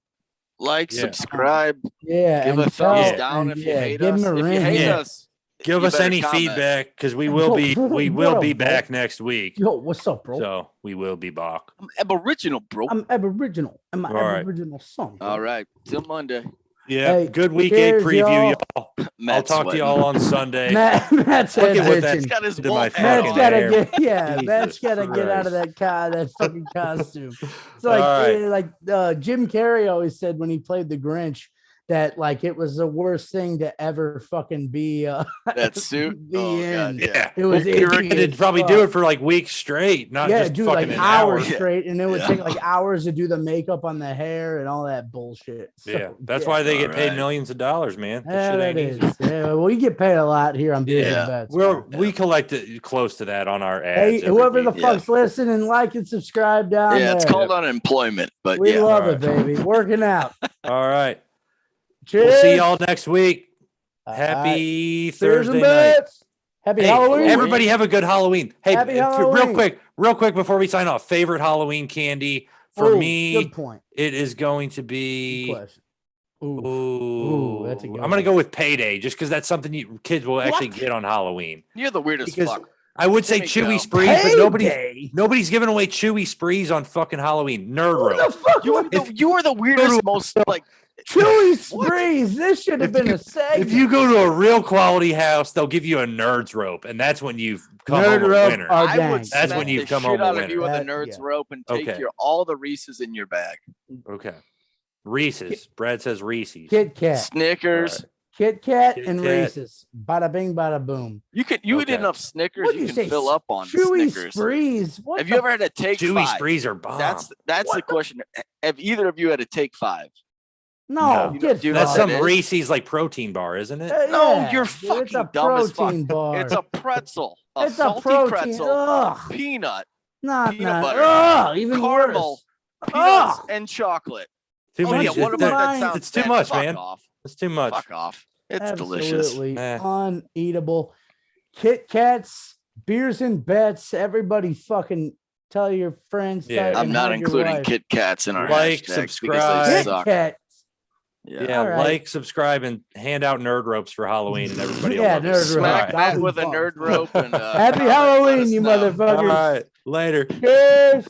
S2: like,
S3: Yeah.
S2: subscribe,
S1: Yeah.
S2: give
S1: and
S2: a thumbs
S1: tell-
S2: down
S1: and,
S2: if you hate
S1: give
S2: us.
S1: him a
S2: If you
S1: ring.
S2: hate
S3: Yeah.
S2: us,
S3: Give
S2: you
S3: us
S2: better
S3: any
S2: comment.
S3: feedback because we
S1: Yo,
S3: will be
S1: what up, bro?
S3: back next week.
S1: Yo, what's up, bro?
S3: So we will be back.
S2: I'm Aboriginal, bro.
S1: I'm Aboriginal. I'm my
S3: All right.
S1: Aboriginal son. bro.
S2: All right, till Monday.
S3: Yeah,
S1: Hey,
S3: good week
S1: cheers,
S3: 8 preview,
S1: y'all.
S3: y'all. I'll
S2: Matt's
S3: talk to
S2: sweating.
S3: y'all on Sunday.
S1: Matt's
S3: Look
S1: head
S3: at what that-
S2: He's
S1: itching.
S2: got his
S3: to my
S2: wolf hat
S1: Matt's
S3: fucking
S2: on.
S1: gotta
S3: hair.
S1: get Matt's
S3: Jesus
S1: gotta get out of
S3: Christ.
S1: that fucking costume. It's like
S3: All right.
S1: Jim Carrey always said when he played the Grinch that like it was the worst thing to ever fucking be
S2: That suit.
S1: be
S2: Oh
S1: in.
S2: god, yeah.
S3: Yeah,
S1: It was
S3: you
S1: itchy
S3: could
S1: as
S3: probably
S1: fuck.
S3: do it for like weeks straight, not
S1: Yeah,
S3: just
S1: dude,
S3: fucking
S1: like
S3: an
S1: hours
S3: hour.
S2: Yeah.
S1: straight, and it would
S2: Yeah.
S1: take like hours to do the makeup on the hair and all that bullshit. So,
S3: Yeah, that's why they get paid
S2: Alright.
S3: millions of dollars, man. That
S1: Yeah,
S3: shit
S1: that
S3: ain't
S1: is.
S3: easy.
S1: Yeah, we get paid a lot here on Beers
S2: Yeah.
S1: and Bets.
S3: We collect it close to that on our ads.
S1: Hey,
S3: every
S1: whoever the
S3: week.
S2: Yeah.
S1: fuck's listening, like and subscribe down
S2: Yeah,
S1: there.
S2: it's called unemployment, but
S1: We
S2: yeah.
S1: love
S3: All
S1: it, baby. Working out.
S3: All right,
S1: Cheers.
S3: we'll see y'all next week.
S1: All right.
S3: Happy
S1: Beers
S3: Thursday
S1: and
S3: night.
S1: Bets. Happy
S3: Hey,
S1: Halloween.
S3: everybody have a good Halloween. Hey,
S1: Happy
S3: real
S1: Halloween.
S3: quick before we sign off, favorite Halloween candy for
S1: Ooh,
S3: me,
S1: good point.
S3: it is going to
S1: Good
S3: be.
S1: question. Ooh.
S3: Ooh,
S1: that's a good
S3: I'm gonna
S1: one.
S3: go with Payday just because that's something kids will actually get on Halloween.
S2: You're the weirdest
S3: Because
S2: fuck.
S3: I would say
S2: There you
S3: Chewy
S2: go.
S3: Sprees, but
S1: Payday?
S3: nobody's giving away Chewy Sprees on fucking Halloween. Nerd
S1: Who the
S3: roast.
S1: fuck
S2: You are
S1: would
S2: the, you are the weirdest, most like
S1: Chewy
S2: What?
S1: Sprees? This should have been a segment.
S3: If you go to a real quality house, they'll give you a Nerds rope, and that's when you've come
S1: Nerd
S3: home a
S1: rope
S3: winner.
S1: are
S2: I
S1: dang.
S2: would
S3: That's
S2: smack
S3: when you've
S2: the
S3: come
S2: shit
S3: home a
S2: out of
S3: winner.
S2: you with a
S1: That-
S2: nerd's
S1: yeah.
S2: rope and take
S3: Okay.
S2: all the Reese's in your bag.
S3: Okay. Reese's. Brad says Reese's.
S1: Kit Kat.
S2: Snickers.
S3: All
S1: Kit Kat
S3: Kit
S1: and
S3: Kat.
S1: Reese's. Bada bing, bada boom.
S2: You eat
S3: Okay.
S2: enough Snickers,
S1: What'd
S2: you
S1: you
S2: can
S1: say?
S2: fill up on
S1: Chewy
S2: Snickers.
S1: Sprees. What
S2: Have
S1: the
S2: you ever had a take
S3: Chewy
S2: five?
S3: Sprees are bomb.
S2: That's the
S1: What?
S2: question. Have either of you had a take five?
S1: No,
S3: No.
S1: get
S2: Do you know
S3: That's
S2: what
S3: some
S2: that is?
S3: Reese's like protein bar, isn't it?
S2: No, you're
S1: It's a
S2: fucking dumb as fuck.
S1: protein bar.
S2: It's a pretzel. A
S1: It's a
S2: salty
S1: protein.
S2: pretzel,
S1: Ugh.
S2: peanut,
S1: Nah,
S2: peanut
S1: nah.
S2: butter,
S1: Ugh, even
S2: caramel,
S1: worse.
S2: peanuts,
S1: Ugh.
S2: and chocolate.
S3: Too
S2: Oh
S3: many.
S2: yeah, what
S1: it's
S2: about that
S1: mine.
S2: sounds
S3: It's too
S2: bad?
S3: much,
S2: Fuck
S3: man.
S2: off.
S3: It's too much.
S2: Fuck off. It's delicious.
S1: Absolutely
S3: Nah.
S1: uneatable. Kit Kats, Beers and Bets. Everybody fucking tell your friends.
S3: Yeah.
S1: tell-
S2: I'm
S1: and
S2: not
S1: hug your
S2: including
S1: wife.
S2: Kit Kats in our
S3: Like,
S2: hashtags because
S3: subscribe.
S2: they
S1: Kit
S2: suck.
S1: Kat.
S2: Yeah.
S1: All right.
S3: Like, subscribe, and hand out nerd ropes for Halloween, and everybody will
S1: Yeah,
S3: love it.
S1: nerd ropes.
S2: Smack
S1: I'll
S2: Matt
S1: be
S2: with a
S1: pumped.
S2: nerd rope and
S1: Happy
S2: comment, let
S1: Halloween,
S2: us
S1: you
S2: know.
S1: motherfuckers.
S3: All right, later.
S1: Cheers.